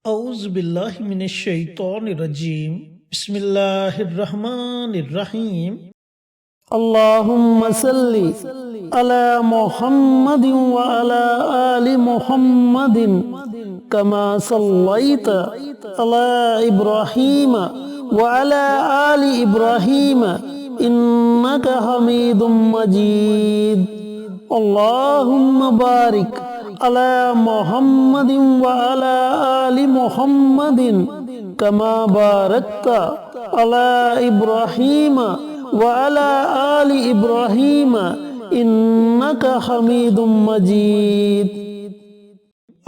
اعوذ باللہ من الشیطان الرجیم بسم اللہ الرحمن الرحیم اللهم صل على محمد وعلى آل محمد كما صليت على إبراهيم وعلى آل إبراهيم إنك حميد مجيد اللهم بارك على محمد وعلى آل محمد كما باركت على إبراهيم وعلى آل إبراهيم إنك حميد مجيد۔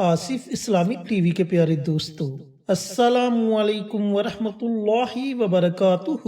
آصف اسلامک ٹی وی کے پیارے دوستو، السلام علیکم ورحمۃ اللہ وبرکاتہ۔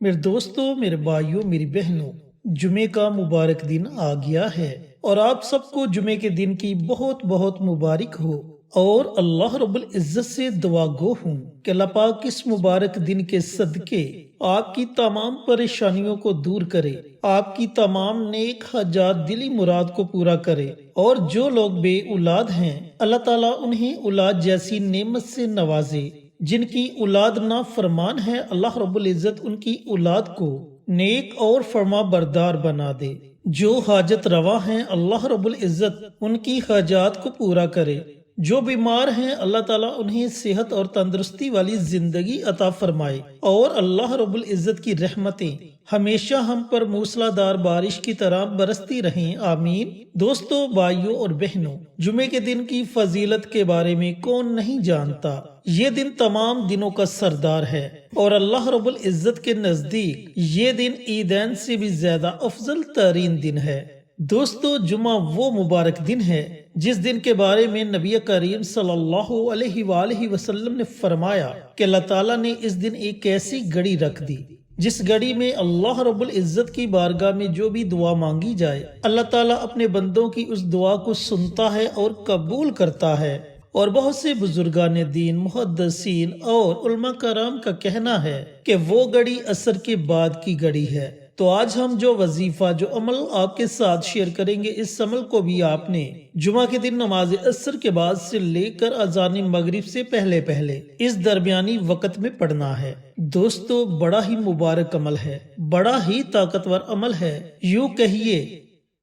میرے دوستو، میرے بھائیوں، میری بہنوں، جمعے کا مبارک دن آ گیا ہے اور آپ سب کو جمعے کے دن کی بہت بہت مبارک ہو، اور اللہ رب العزت سے دعا گو ہوں کہ اللہ پاک اس مبارک دن کے صدقے آپ کی تمام پریشانیوں کو دور کرے، آپ کی تمام نیک حاجات دلی مراد کو پورا کرے، اور جو لوگ بے اولاد ہیں اللہ تعالیٰ انہیں اولاد جیسی نعمت سے نوازے۔ جن کی اولاد نافرمان ہے اللہ رب العزت ان کی اولاد کو نیک اور فرما بردار بنا دے۔ جو حاجت روا ہیں اللہ رب العزت ان کی حاجات کو پورا کرے۔ جو بیمار ہیں اللہ تعالیٰ انہیں صحت اور تندرستی والی زندگی عطا فرمائے، اور اللہ رب العزت کی رحمتیں ہمیشہ ہم پر موسلادھار بارش کی طرح برستی رہیں، آمین۔ دوستو، بھائیوں اور بہنوں، جمعے کے دن کی فضیلت کے بارے میں کون نہیں جانتا؟ یہ دن تمام دنوں کا سردار ہے، اور اللہ رب العزت کے نزدیک یہ دن عیدین سے بھی زیادہ افضل ترین دن ہے۔ دوستو، جمعہ وہ مبارک دن ہے جس دن کے بارے میں نبی کریم صلی اللہ علیہ وآلہ وسلم نے فرمایا کہ اللہ تعالیٰ نے اس دن ایک ایسی گھڑی رکھ دی جس گھڑی میں اللہ رب العزت کی بارگاہ میں جو بھی دعا مانگی جائے اللہ تعالیٰ اپنے بندوں کی اس دعا کو سنتا ہے اور قبول کرتا ہے۔ اور بہت سے بزرگان دین، محدثین اور علماء کرام کا کہنا ہے کہ وہ گھڑی عصر کے بعد کی گھڑی ہے۔ تو آج ہم جو وظیفہ، جو عمل آپ کے ساتھ شیئر کریں گے، اس عمل کو بھی آپ نے جمعہ کے دن نماز عصر کے بعد سے لے کر اذان مغرب سے پہلے اس درمیانی وقت میں پڑھنا ہے۔ دوستو، بڑا ہی مبارک عمل ہے، بڑا ہی طاقتور عمل ہے، یوں کہیے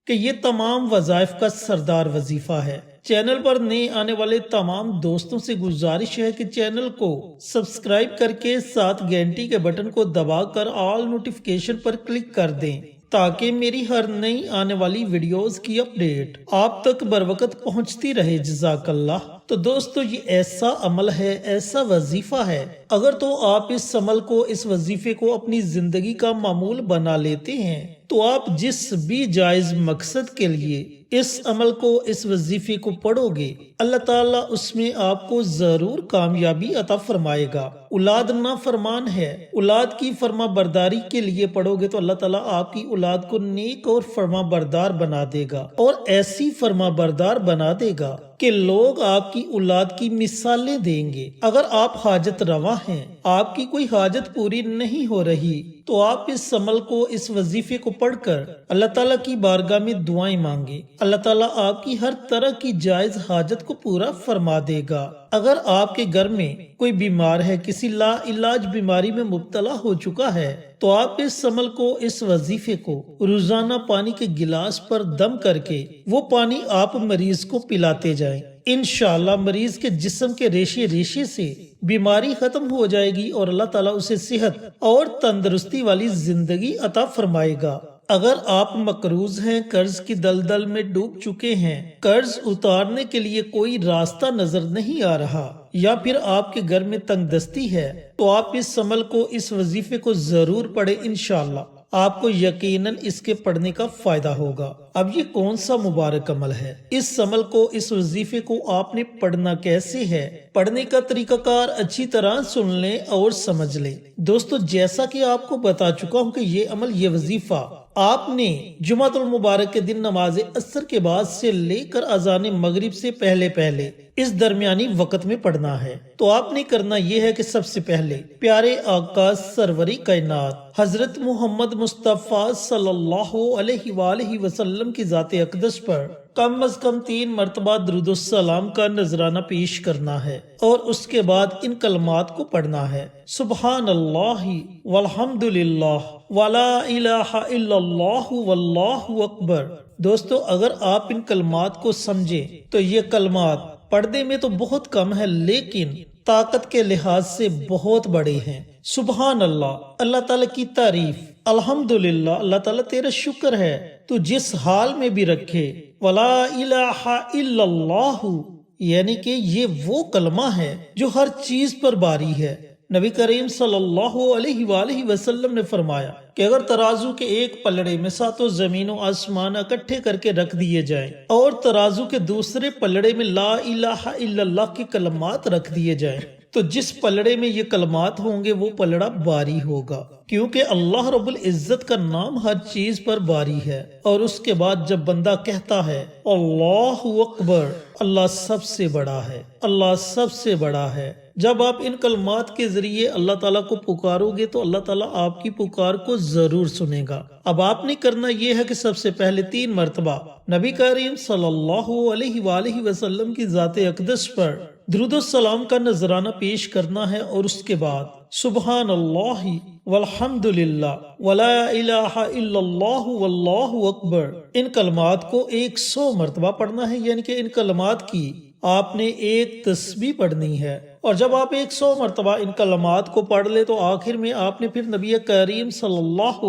کہ یہ تمام وظائف کا سردار وظیفہ ہے۔ چینل پر نئے آنے والے تمام دوستوں سے گزارش ہے کہ چینل کو سبسکرائب کر کے ساتھ گھنٹی کے بٹن کو دبا کر آل نوٹیفیکیشن پر کلک کر دیں تاکہ میری ہر نئی آنے والی ویڈیوز کی اپڈیٹ آپ تک بروقت پہنچتی رہے۔ جزاک اللہ۔ تو دوستو، یہ ایسا عمل ہے، ایسا وظیفہ ہے، اگر تو آپ اس عمل کو، اس وظیفے کو اپنی زندگی کا معمول بنا لیتے ہیں تو آپ جس بھی جائز مقصد کے لیے اس عمل کو، اس وظیفے کو پڑھو گے اللہ تعالیٰ اس میں آپ کو ضرور کامیابی عطا فرمائے گا۔ اولاد نافرمان ہے، اولاد کی فرما برداری کے لیے پڑھو گے تو اللہ تعالیٰ آپ کی اولاد کو نیک اور فرما بردار بنا دے گا، اور ایسی فرما بردار بنا دے گا کہ لوگ آپ کی اولاد کی مثالیں دیں گے۔ اگر آپ حاجت روا ہیں، آپ کی کوئی حاجت پوری نہیں ہو رہی تو آپ اس عمل کو، اس وظیفے کو پڑھ کر اللہ تعالیٰ کی بارگاہ میں دعائیں مانگے، اللہ تعالیٰ آپ کی ہر طرح کی جائز حاجت کو پورا فرما دے گا۔ اگر آپ کے گھر میں کوئی بیمار ہے، کسی لا علاج بیماری میں مبتلا ہو چکا ہے، تو آپ اس عمل کو، اس وظیفے کو روزانہ پانی کے گلاس پر دم کر کے وہ پانی آپ مریض کو پلاتے جائیں۔ انشاءاللہ مریض کے جسم کے ریشے ریشے سے بیماری ختم ہو جائے گی اور اللہ تعالیٰ اسے صحت اور تندرستی والی زندگی عطا فرمائے گا۔ اگر آپ مقروض ہیں، قرض کی دلدل میں ڈوب چکے ہیں، قرض اتارنے کے لیے کوئی راستہ نظر نہیں آ رہا، یا پھر آپ کے گھر میں تنگ دستی ہے، تو آپ اس عمل کو، اس وظیفے کو ضرور پڑھیں۔ انشاءاللہ آپ کو یقیناً اس کے پڑھنے کا فائدہ ہوگا۔ اب یہ کون سا مبارک عمل ہے؟ اس عمل کو، اس وظیفے کو آپ نے پڑھنا کیسے ہے؟ پڑھنے کا طریقہ کار اچھی طرح سن لیں اور سمجھ لیں۔ دوستو، جیسا کہ آپ کو بتا چکا ہوں کہ یہ عمل، یہ وظیفہ آپ نے جمعۃ المبارک کے دن نماز عصر کے بعد سے لے کر اذان مغرب سے پہلے اس درمیانی وقت میں پڑھنا ہے۔ تو آپ نے کرنا یہ ہے کہ سب سے پہلے پیارے آقا سروری کائنات حضرت محمد مصطفیٰ صلی اللہ علیہ وآلہ وسلم کی ذات اقدس پر کم از کم 3 مرتبہ درود السلام کا نذرانہ پیش کرنا ہے، اور اس کے بعد ان کلمات کو پڑھنا ہے: سبحان اللہ والحمد للہ ولا الہ الا اللہ واللہ اکبر۔ دوستو، اگر آپ ان کلمات کو سمجھیں تو یہ کلمات پڑھنے میں تو بہت کم ہے، لیکن طاقت کے لحاظ سے بہت بڑے ہیں۔ سبحان اللہ، اللہ تعالیٰ کی تعریف، الحمدللہ، اللہ تعالیٰ تیرا شکر ہے تو جس حال میں بھی رکھے، ولا الہ الا اللہ، یعنی کہ یہ وہ کلمہ ہے جو ہر چیز پر باری ہے۔ نبی کریم صلی اللہ علیہ وآلہ وسلم نے فرمایا کہ اگر ترازو کے ایک پلڑے میں 7 زمین و آسمان اکٹھے کر کے رکھ دیے جائیں اور ترازو کے دوسرے پلڑے میں لا الہ الا اللہ کے کلمات رکھ دیے جائیں تو جس پلڑے میں یہ کلمات ہوں گے وہ پلڑا باری ہوگا، کیونکہ اللہ رب العزت کا نام ہر چیز پر باری ہے۔ اور اس کے بعد جب بندہ کہتا ہے اللہ اکبر، اللہ سب سے بڑا ہے، اللہ سب سے بڑا ہے، جب آپ ان کلمات کے ذریعے اللہ تعالیٰ کو پکارو گے تو اللہ تعالیٰ آپ کی پکار کو ضرور سنے گا۔ اب آپ نے کرنا یہ ہے کہ سب سے پہلے 3 مرتبہ نبی کریم صلی اللہ علیہ وآلہ وسلم کی ذات اقدس پر درود السلام کا نذرانہ پیش کرنا ہے، اور اس کے بعد سبحان اللہ والحمد للہ ولا الہ الا اللہ واللہ اکبر، ان کلمات کو 100 مرتبہ پڑھنا ہے، یعنی کہ ان کلمات کی آپ نے ایک تسبیح پڑھنی ہے۔ اور جب آپ 100 مرتبہ ان کلمات کو پڑھ لے تو آخر میں آپ نے پھر نبی کریم صلی اللہ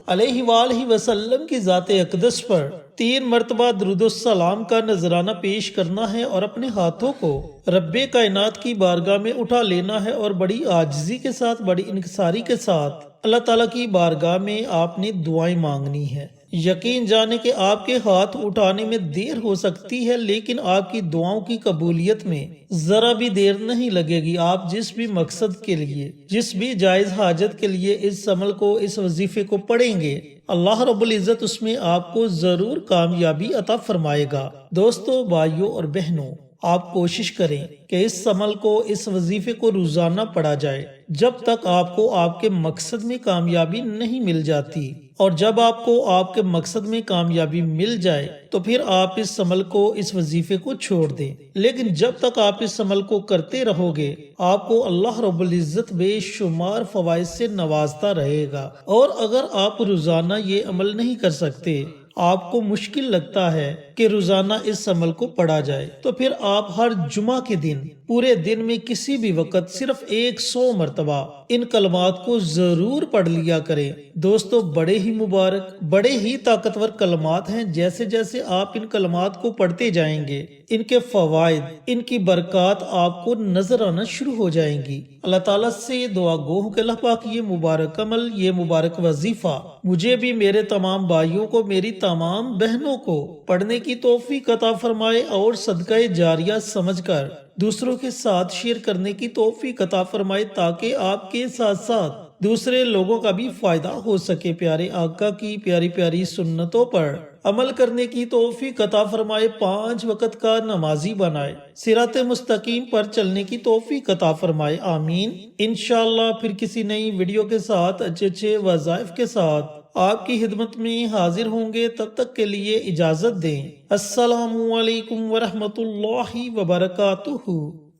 علیہ وآلہ وسلم کی ذات اقدس پر 3 مرتبہ درود السلام کا نذرانہ پیش کرنا ہے، اور اپنے ہاتھوں کو رب کائنات کی بارگاہ میں اٹھا لینا ہے، اور بڑی عاجزی کے ساتھ، بڑی انکساری کے ساتھ اللہ تعالیٰ کی بارگاہ میں آپ نے دعائیں مانگنی ہے۔ یقین جانے کہ آپ کے ہاتھ اٹھانے میں دیر ہو سکتی ہے، لیکن آپ کی دعاؤں کی قبولیت میں ذرا بھی دیر نہیں لگے گی۔ آپ جس بھی مقصد کے لیے، جس بھی جائز حاجت کے لیے اس عمل کو، اس وظیفے کو پڑھیں گے، اللہ رب العزت اس میں آپ کو ضرور کامیابی عطا فرمائے گا۔ دوستو، بھائیوں اور بہنوں، آپ کوشش کریں کہ اس عمل کو، اس وظیفے کو روزانہ پڑھا جائے جب تک آپ کو آپ کے مقصد میں کامیابی نہیں مل جاتی، اور جب آپ کو آپ کے مقصد میں کامیابی مل جائے تو پھر آپ اس عمل کو، اس وظیفے کو چھوڑ دیں۔ لیکن جب تک آپ اس عمل کو کرتے رہو گے، آپ کو اللہ رب العزت بے شمار فوائد سے نوازتا رہے گا۔ اور اگر آپ روزانہ یہ عمل نہیں کر سکتے، آپ کو مشکل لگتا ہے کہ روزانہ اس عمل کو پڑھا جائے، تو پھر آپ ہر جمعہ کے دن پورے دن میں کسی بھی وقت صرف 100 مرتبہ ان کلمات کو ضرور پڑھ لیا کریں۔ دوستو، بڑے ہی مبارک، بڑے ہی طاقتور کلمات ہیں۔ جیسے جیسے آپ ان کلمات کو پڑھتے جائیں گے، ان کے فوائد، ان کی برکات آپ کو نظر آنا شروع ہو جائیں گی۔ اللہ تعالیٰ سے دعا گو ہوں کہ اللہ پاک یہ مبارک عمل، یہ مبارک وظیفہ مجھے بھی، میرے تمام بھائیوں کو، میری تمام بہنوں کو پڑھنے کی توفیق عطا فرمائے، اور صدقہ جاریہ سمجھ کر دوسروں کے ساتھ شیئر کرنے کی توفیق عطا فرمائے، تاکہ آپ کے ساتھ ساتھ دوسرے لوگوں کا بھی فائدہ ہو سکے۔ پیارے آقا کی پیاری پیاری سنتوں پر عمل کرنے کی توفیق عطا فرمائے، 5 وقت کا نمازی بنائے، صراط مستقیم پر چلنے کی توفیق عطا فرمائے، آمین۔ انشاءاللہ پھر کسی نئی ویڈیو کے ساتھ، اچھے وظائف کے ساتھ آپ کی خدمت میں حاضر ہوں گے۔ تب تک کے لیے اجازت دیں۔ السلام علیکم ورحمۃ اللہ وبرکاتہ۔